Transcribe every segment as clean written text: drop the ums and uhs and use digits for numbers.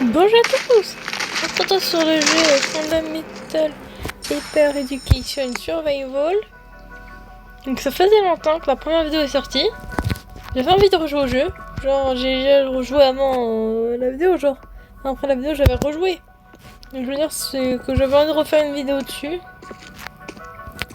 Bonjour à tous. On se retrouve sur le jeu Fundamental Paper Education Survival. Donc ça faisait longtemps que la première vidéo est sortie. J'avais envie de rejouer au jeu. Genre j'ai déjà rejoué avant la vidéo, genre après la vidéo j'avais rejoué. Donc je veux dire c'est que j'avais envie de refaire une vidéo dessus.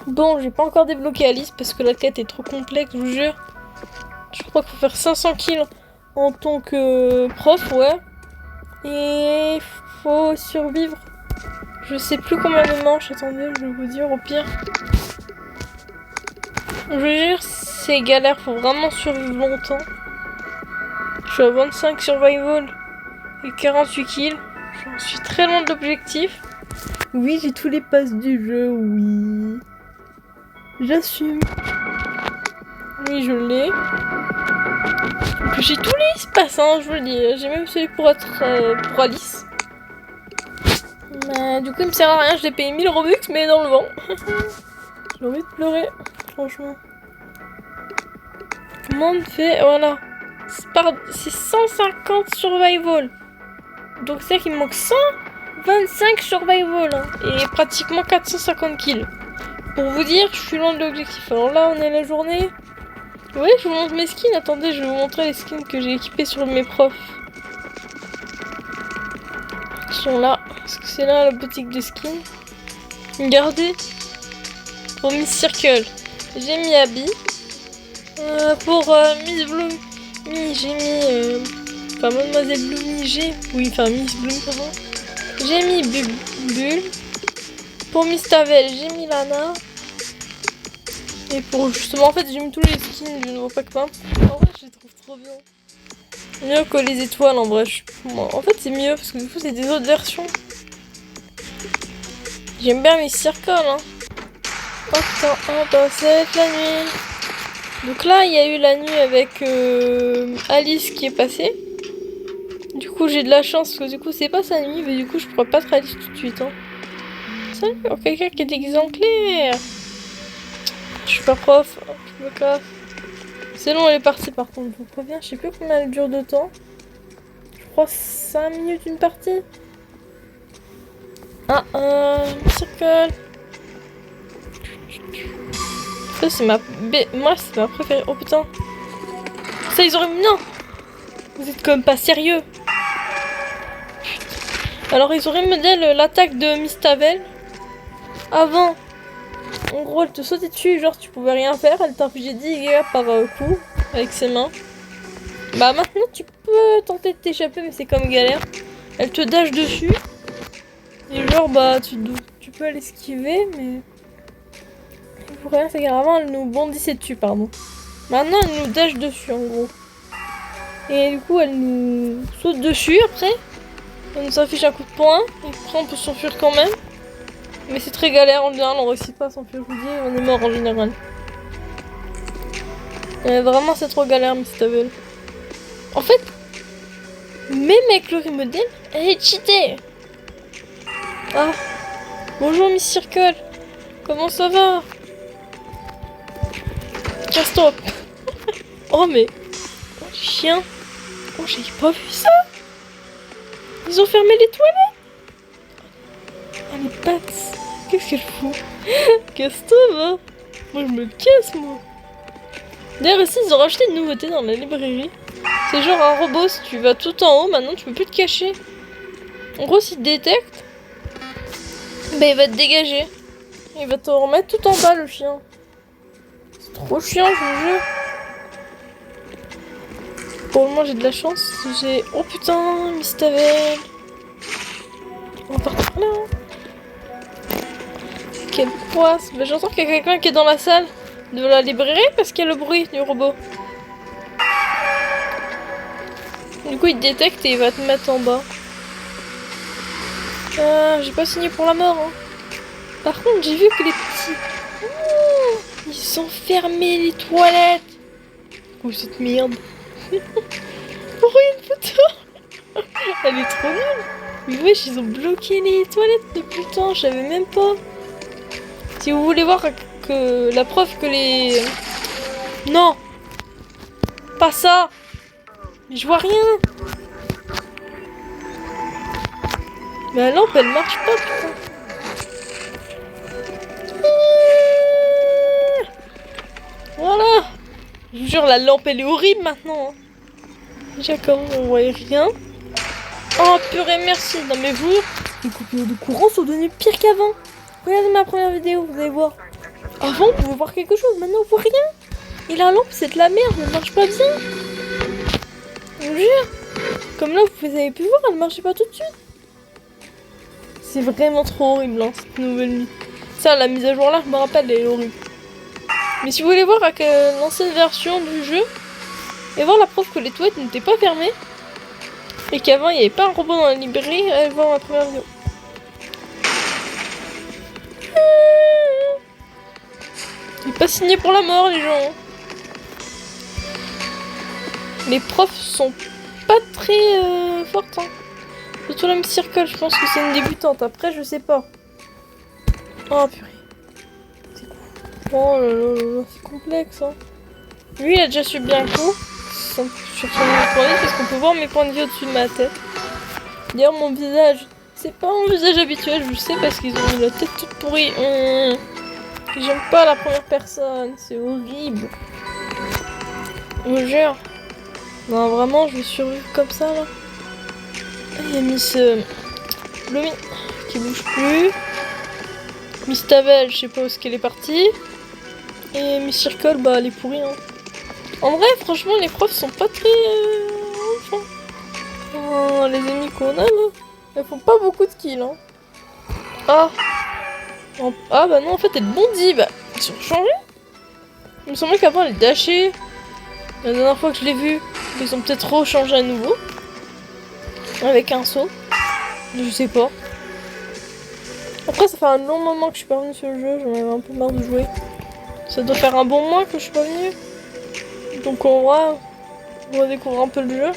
Bon, j'ai pas encore débloqué Alice parce que la quête est trop complexe, je vous jure. Je crois qu'il faut faire 500 kills en tant que prof, ouais. Et faut survivre. Je sais plus combien de manches, attendez, je vais vous dire au pire. Je vous jure, c'est galère, faut vraiment survivre longtemps. Je suis à 25 survival et 48 kills. J'en suis très loin de l'objectif. Oui, j'ai tous les passes du jeu, oui. J'assume. Oui, je l'ai. J'ai tous les espaces, hein, je vous le dis. J'ai même celui pour être pour Alice. Mais du coup, il me sert à rien. Je l'ai payé 1000 Robux, mais dans le vent. J'ai envie de pleurer, franchement. Comment on fait? Voilà. C'est 150 survival. Donc c'est-à-dire qu'il me manque 125 survival. Hein, et pratiquement 450 kills. Pour vous dire, je suis loin de l'objectif. Alors là, on est la journée. Oui, je vous montre mes skins. Attendez, je vais vous montrer les skins que j'ai équipés sur mes profs. Ils sont là. Parce que c'est là la boutique de skins. Regardez. Pour Miss Circle, j'ai mis Abby. Pour Miss Bloom, j'ai mis... Enfin, Mademoiselle Bloomy, oui, enfin Miss Bloom, pardon. J'ai mis Bull. Pour Miss Tavel, j'ai mis Lana. Et pour justement, en fait, j'ai mis tous les skins du nouveau pack-up. En vrai, je les trouve trop bien. Mieux que les étoiles, en vrai. En fait, c'est mieux, parce que du coup, c'est des autres versions. J'aime bien Miss Circle, hein. Oh putain, oh bah c'est la nuit. Donc là, il y a eu la nuit avec Alice qui est passée. Du coup, j'ai de la chance, parce que du coup, c'est pas sa nuit, mais du coup, je pourrais pas être Alice tout de suite. Hein. Salut, oh, quelqu'un qui est exemplaire. Je suis pas prof, je me casse. C'est long, elle est partie par contre, je vous préviens, je sais plus combien elle dure de temps. Je crois 5 minutes une partie. Ah, circle. Ça, c'est ma... Moi, c'est ma préférée. Oh putain. Ça, ils auraient... Non. Vous êtes quand même pas sérieux. Putain. Alors, ils auraient modèle l'attaque de Miss Tavel. Avant. En gros, elle te sautait dessus, genre tu pouvais rien faire, elle t'infligeait 10 dégâts par coup avec ses mains. Bah maintenant tu peux tenter de t'échapper, mais c'est comme galère. Elle te dash dessus. Et genre bah tu peux l'esquiver, mais pour rien, c'est qu'avant elle nous bondissait dessus, pardon. Maintenant elle nous dash dessus en gros. Et du coup elle nous saute dessus après. Elle nous affiche un coup de poing, et après on peut s'enfuir quand même. Mais c'est très galère en général, on réussit pas à s'enfuir, je vous dis, on est mort en général. Vraiment c'est trop galère Miss Tavel. En fait, même avec le remodel, elle est cheatée. Ah, bonjour Miss Circle, comment ça va? Casse-toi. Oh mais, oh, chien. Oh j'ai pas vu ça. Ils ont fermé les toilettes. Ah les pattes. Qu'est-ce qu'elle fout? Casse-toi va. Moi je me casse moi. D'ailleurs ici ils ont rajouté une nouveauté dans la librairie. C'est genre un robot, si tu vas tout en haut, maintenant tu peux plus te cacher. En gros s'il te détecte, bah il va te dégager. Il va te remettre tout en bas le chien. C'est trop chiant je vous jure. Pour le moment j'ai de la chance. Oh putain, Miss Tavel. On va partir là. Quelle poisse. Bah, j'entends qu'il y a quelqu'un qui est dans la salle de la librairie parce qu'il y a le bruit du robot. Du coup il te détecte et il va te mettre en bas. J'ai pas signé pour la mort. Hein. Par contre j'ai vu que les petits... Oh, ils ont fermé les toilettes. Oh cette merde. Pourquoi il y a une photo? Elle est trop nulle. Mais wesh ils ont bloqué les toilettes depuis le temps, je savais même pas. Si vous voulez voir que la preuve que les... Non. Pas ça. Mais je vois rien. Mais la lampe, elle marche pas, putain. Voilà. Je vous jure, la lampe, elle est horrible maintenant. Hein. Déjà, quand on voyait rien. Oh, purée, merci. Non, mais vous, les coupures de courant sont devenues pires qu'avant. Regardez ma première vidéo, vous allez voir. Avant, on pouvait voir quelque chose. Maintenant, on voit rien. Et la lampe, c'est de la merde. Elle marche pas bien. Je vous jure. Comme là, vous avez pu voir, elle marchait pas tout de suite. C'est vraiment trop horrible, hein, cette nouvelle nuit. Ça, la mise à jour là, je me rappelle, elle est horrible. Mais si vous voulez voir avec l'ancienne version du jeu, et voir la preuve que les toilettes n'étaient pas fermées, et qu'avant il n'y avait pas un robot dans la librairie, allez voir ma première vidéo. Il n'est pas signé pour la mort, les gens. Les profs sont pas très fortes. Hein. Surtout la Miss Circle, je pense que c'est une débutante. Après, je sais pas. Oh purée. C'est cool. Oh là là là, c'est complexe. Hein. Lui, il a déjà su bien le coup. Sur son point de vue, parce qu'on peut voir mes points de vie au-dessus de ma tête. D'ailleurs, mon visage, c'est pas mon visage habituel, je sais, parce qu'ils ont la tête toute pourrie. J'aime pas la première personne, c'est horrible. Je vous jure. Non, vraiment, je vais survivre comme ça, là. Il y a Miss Bloomy qui bouge plus. Miss Tavel, je sais pas où est-ce qu'elle est partie. Et Miss Circle, bah, elle est pourrie, hein. En vrai, franchement, les profs sont pas très... enfin... Oh, les amis qu'on a, là, elles font pas beaucoup de kills, hein. Ah. Ah, bah non, en fait, elle bondit. Bah, ils ont changé. Il me semblait qu'avant, elle dashait. La dernière fois que je l'ai vue, ils ont peut-être rechangé à nouveau. Avec un saut. Je sais pas. Après, ça fait un long moment que je suis pas venue sur le jeu. J'en avais un peu marre de jouer. Ça doit faire un bon mois que je suis pas venue. Donc on va découvrir un peu le jeu.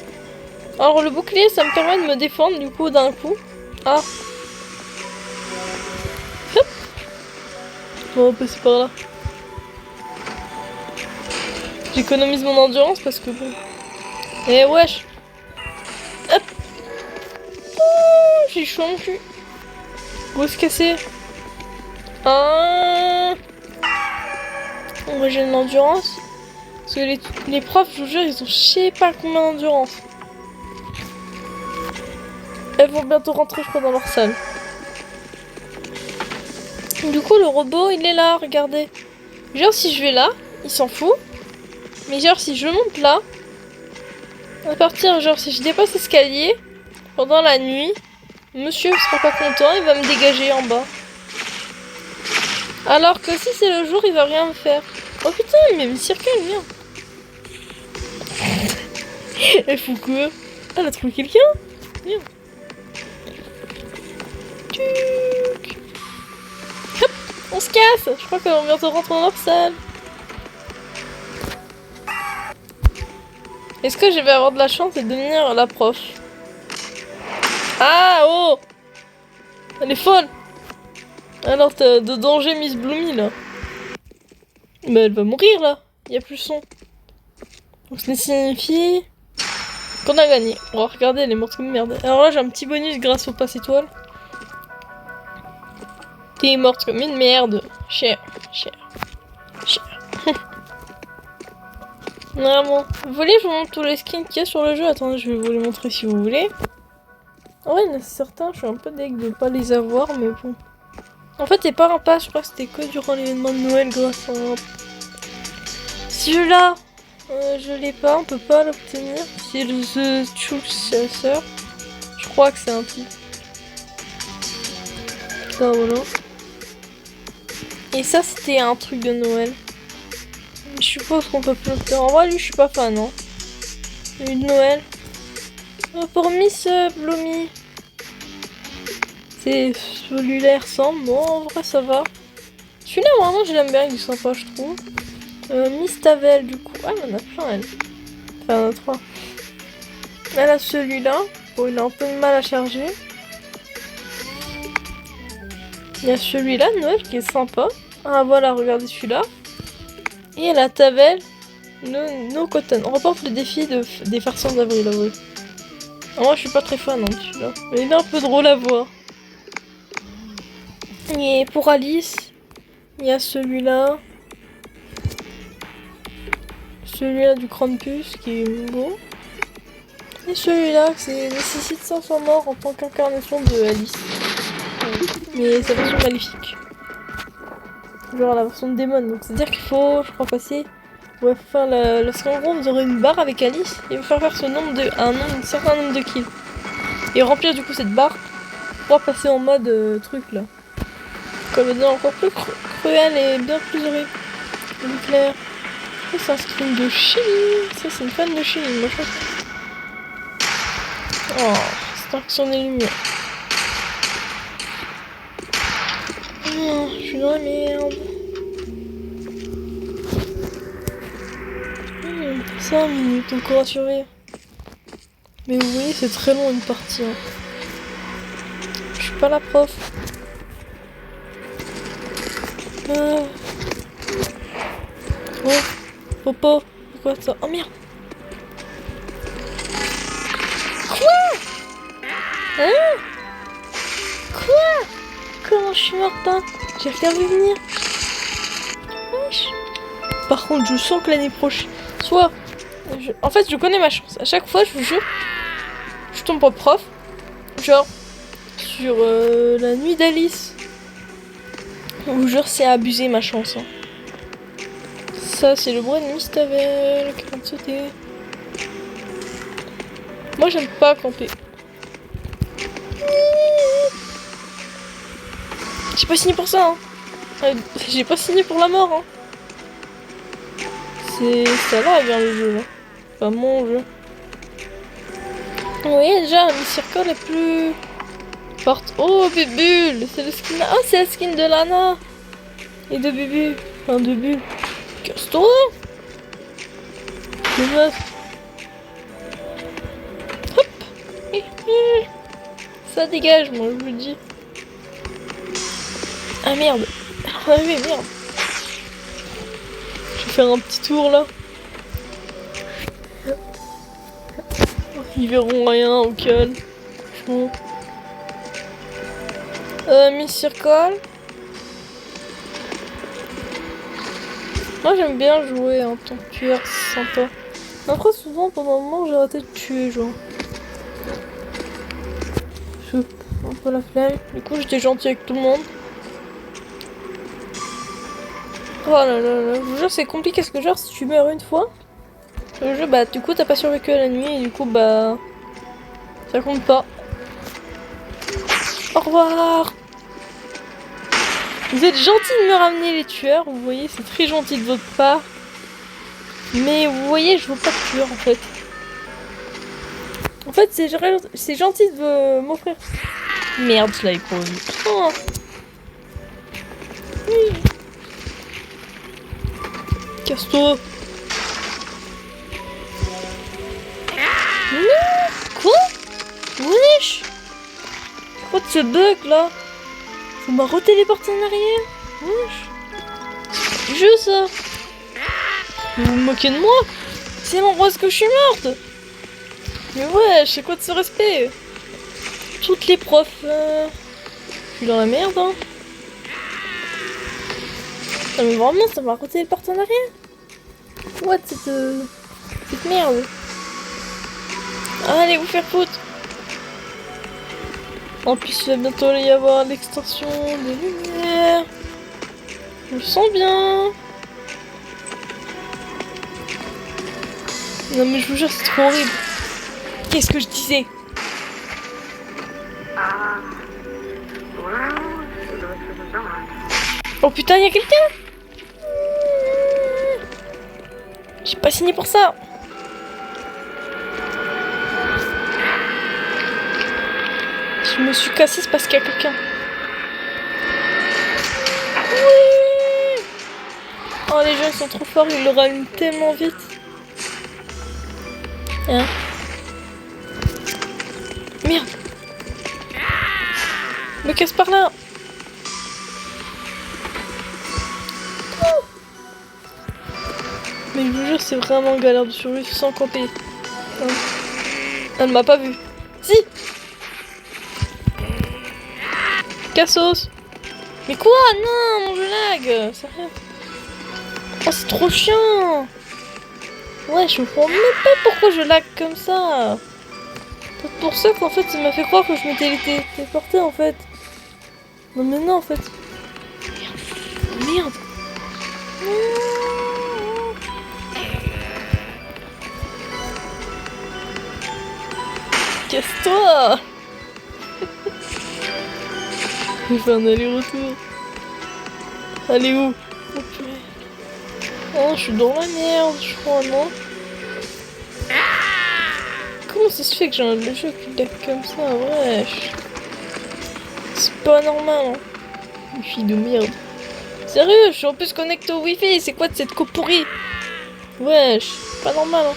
Alors le bouclier, ça me permet de me défendre du coup d'un coup. Ah. Hop. On va passer par là. J'économise mon endurance parce que bon. Eh wesh. Hop. J'ai chaud en cul. Où est-ce que c'est? Ah. Moi j'ai de l'endurance. Parce que les profs, je vous jure, ils ont je sais pas combien d'endurance. Elles vont bientôt rentrer, je crois, dans leur salle. Du coup, le robot, il est là, regardez. Genre, si je vais là, il s'en fout. Mais genre, si je monte là, à partir, genre, si je dépasse l'escalier, pendant la nuit, monsieur sera pas content, il va me dégager en bas. Alors que si c'est le jour, il va rien me faire. Oh putain, il met une circle, viens. Elle fout quoi? Ah, elle a trouvé quelqu'un? Viens. Hop, on se casse. Je crois qu'on va bientôt rentrer dans leur salle. Est-ce que je vais avoir de la chance et devenir la prof? Ah, oh! Elle est folle! Alors, t'as de danger, Miss Bloomy, là. Mais elle va mourir, là. Il n'y a plus son. Donc, ça signifie qu'on a gagné. Oh, regardez, elle est morte comme merde. Alors là, j'ai un petit bonus grâce au pass étoile. T'es morte comme une merde. Cher. Vraiment. Vous voulez, je vous montre tous les skins qu'il y a sur le jeu? Attendez, je vais vous les montrer si vous voulez. Ouais, il y en a certains, je suis un peu deg de pas les avoir, mais bon. En fait, c'est pas un pass, je crois que c'était que durant l'événement de Noël grâce à un... Celui-là, je l'ai pas, on peut pas l'obtenir. C'est le The Chasseur. Je crois que c'est un type. Ça, voilà. Et ça, c'était un truc de Noël. Je suppose qu'on peut plus le faire. En vrai, lui, je suis pas fan, non. Lui de Noël. Pour Miss Bloomy. C'est celui-là, il ressemble. Bon, en vrai, ça va. Celui-là, vraiment, je l'aime bien, il est sympa, je trouve. Miss Tavel, du coup. Ah, il y en a plein, elle. Enfin, il y en a 3. Elle a celui-là. Bon, il a un peu de mal à charger. Il y a celui-là de Noël qui est sympa. Ah, voilà, regardez celui-là. Et elle a Tavel. No Cotton. On reporte le défi des farsons d'avril, là, oui. Moi, je suis pas très fan, hein, de celui-là. Mais il est un peu drôle à voir. Et pour Alice, il y a celui-là. Celui-là du Krampus qui est beau. Et celui-là qui nécessite 500 morts en tant qu'incarnation de Alice. Mais sa version maléfique. Genre la version de démon. Donc c'est-à-dire qu'il faut, je crois, passer. Ouais, faut faire la. Parce qu'en gros, vous aurez une barre avec Alice et vous faire ce nombre de. Un certain nombre de kills. Et remplir du coup cette barre pour passer en mode truc là. Comme devient encore plus cruel et bien plus horrible. Nucléaire. Ça c'est un skin de Chili. Ça c'est une fan de Chili, moi je crois. Oh, Stark des lumières. Oh, je suis dans la merde. 5 minutes encore à surveiller. Mais vous voyez, c'est très long une partie. Hein. Je suis pas la prof. Oh, Popo, pourquoi ça? Oh merde! Quoi? Hein? Quoi? Comment je suis morte hein? J'ai rien vu venir. Wesh. Par contre, je sens que l'année prochaine, soit, en fait, je connais ma chance. À chaque fois, je vous jure, je tombe pas prof. Genre, sur la nuit d'Alice. Je vous jure, c'est abusé ma chance. Hein. Ça, c'est le bruit de Mistavel qui vient de sauter. Moi, j'aime pas camper. J'ai pas signé pour ça. Hein. J'ai pas signé pour la mort. Hein. C'est ça va bien le jeu. Hein. Pas mon jeu. Vous voyez déjà, la Miss Circle est plus forte. Oh, Bubule, c'est le skin. Oh, c'est la skin de Lana et de Bubu. Enfin, de Bulle. Casse-toi. Le meuf. Hop. Ça dégage, moi, je vous le dis. Ah merde. Ah oui, merde. Je vais faire un petit tour là. Ils verront rien au calme. Franchement. Miss Circle. Moi j'aime bien jouer en tant que tueur, c'est sympa. Après souvent pendant un moment j'ai arrêté de tuer genre. J'ai un peu la flemme. Du coup j'étais gentil avec tout le monde. Oh là là là, je vous jure c'est compliqué parce que genre si tu meurs une fois, le jeu bah du coup t'as pas survécu à la nuit et du coup bah ça compte pas. Au revoir. Vous êtes gentil de me ramener les tueurs, vous voyez, c'est très gentil de votre part. Mais vous voyez, je veux pas de tueurs en fait. En fait, c'est gentil de m'offrir. Merde, je l'avais pas vu. Oh. Oui. Casse-toi. Non. Quoi? Wesh. Quoi de ce bug là? Ça m'a retéléporté en arrière. Wesh. Du jeu ça. Vous vous moquez de moi? C'est l'endroit où je suis morte. Mais ouais, c'est quoi de ce respect? Toutes les profs, je suis dans la merde, hein. Non mais vraiment, ça m'a retéléporté en arrière. What cette merde? Allez vous faire foutre. En plus, il va bientôt y avoir l'extension des lumières. Je le sens bien. Non mais je vous jure, c'est trop horrible. Qu'est-ce que je disais? Oh putain, y'a quelqu'un? J'ai pas signé pour ça. Je me suis cassée, c'est parce qu'il y a quelqu'un. Oui. Oh les gens ils sont trop forts, ils le rallument tellement vite. Hein? Merde. Me casse par là. Oh. Mais je vous jure c'est vraiment galère de survivre sans camper. Elle m'a pas vu. Si. Cassos. Mais quoi? Non, mon jeu lag. Sérieux? Oh, c'est trop chiant. Ouais, je comprends même pas pourquoi je lag comme ça. C'est pour ça qu'en fait, ça m'a fait croire que je m'étais téléporté en fait. Non mais non en fait. Merde. Casse-toi. Je vais faire un aller-retour. Allez où? Oh, purée. Oh, je suis dans la merde, je crois, non? Comment ça se fait que j'ai le jeu qui lag comme ça? Wesh. C'est pas normal, hein. Une fille de merde. Sérieux, je suis en plus connecté au wifi, c'est quoi de cette coupe pourrie? Wesh, pas normal, hein.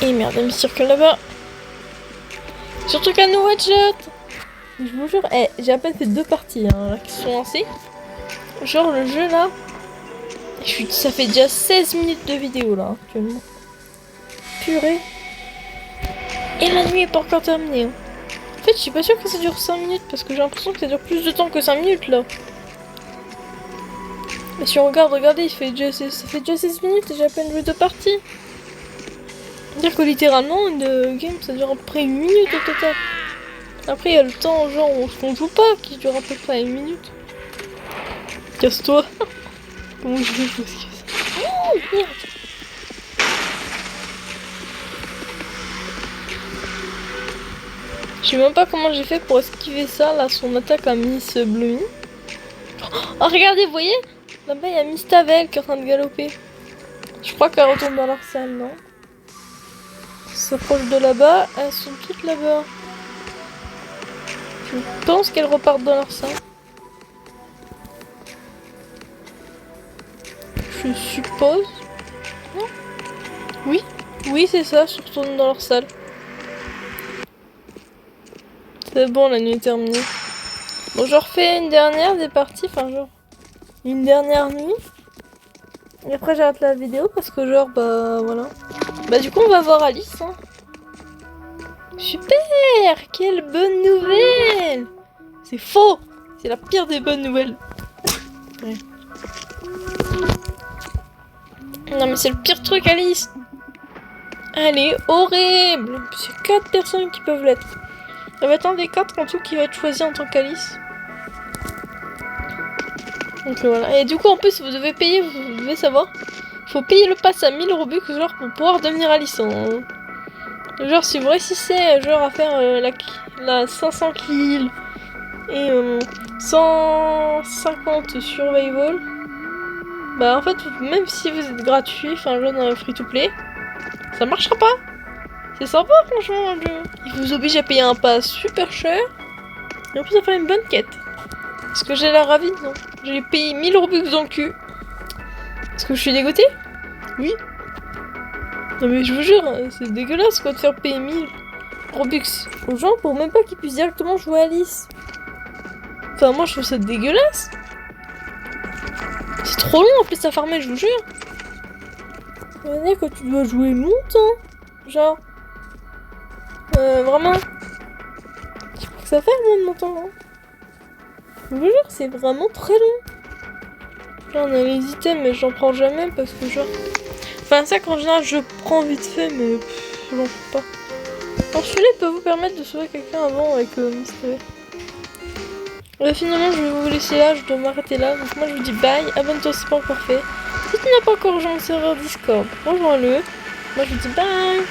Et merde, elle me circule là-bas. Surtout qu'elle nous headshot. Je vous jure, j'ai à peine fait 2 parties hein, là, qui sont lancées. Genre le jeu là, ça fait déjà 16 minutes de vidéo là actuellement. Purée. Et la nuit est pas encore terminée. Hein. En fait, je suis pas sûre que ça dure 5 minutes parce que j'ai l'impression que ça dure plus de temps que 5 minutes là. Mais si on regarde, regardez, ça fait déjà 16 minutes et j'ai à peine joué 2 parties. C'est-à-dire que littéralement, une game ça dure à peu près 1 minute au total. Après, il y a le temps, genre, où on joue pas, qui dure à peu près 1 minute. Casse-toi. Comment je vais jouer ça? Oh, merde. Je sais même pas comment j'ai fait pour esquiver ça, là, son attaque à Miss Blumi. Oh, regardez, vous voyez? Là-bas, il y a Miss Tavel qui est en train de galoper. Je crois qu'elle retourne dans leur salle, non? Elle s'approche de là-bas, elles sont toutes là-bas. Je pense qu'elles repartent dans leur salle. Je suppose. Non? Oui? Oui, c'est ça, je retourne dans leur salle. C'est bon, la nuit est terminée. Bon, je refais une dernière des parties, enfin genre une dernière nuit. Et après j'arrête la vidéo parce que genre bah voilà. Bah du coup on va voir Alice. Hein. Super! Quelle bonne nouvelle! C'est faux! C'est la pire des bonnes nouvelles. Ouais. Non mais c'est le pire truc Alice! Elle est horrible! C'est 4 personnes qui peuvent l'être. Il va attendre des 4 en tout qui va être choisi en tant qu'Alice. Donc voilà. Et du coup en plus vous devez payer, vous devez savoir. Faut payer le pass à 1000 Robux genre pour pouvoir devenir Alice. Hein. Genre si vous réussissez genre à faire la 500 kills et 150 survival. Bah en fait même si vous êtes gratuit, enfin genre dans le free to play, ça marchera pas. C'est sympa franchement le jeu. Il vous oblige à payer un pass super cher. Et en plus ça fait une bonne quête. Est-ce que j'ai l'air ravie? Non. J'ai payé 1000 Robux dans le cul. Est-ce que je suis dégoûtée? Oui. Non mais je vous jure, c'est dégueulasse quoi de faire payer 1000 Robux aux gens pour même pas qu'ils puissent directement jouer à Alice. Enfin moi je trouve ça dégueulasse. C'est trop long en plus à farmer, je vous jure. Ça veut dire que tu dois jouer longtemps. Genre. Vraiment. Je crois que ça fait un moment de temps. Hein. Je vous jure, c'est vraiment très long. Là on a les items mais j'en prends jamais parce que genre... Enfin ça qu'en général je prends vite fait mais je j'en prends pas. Alors celui-là peut vous permettre de sauver quelqu'un avant avec Mr. Finalement je vais vous laisser là, je dois m'arrêter là. Donc moi je vous dis bye, abonne-toi si c'est pas encore fait. Si tu n'as pas encore rejoint le serveur Discord, rejoins-le. Moi je vous dis bye.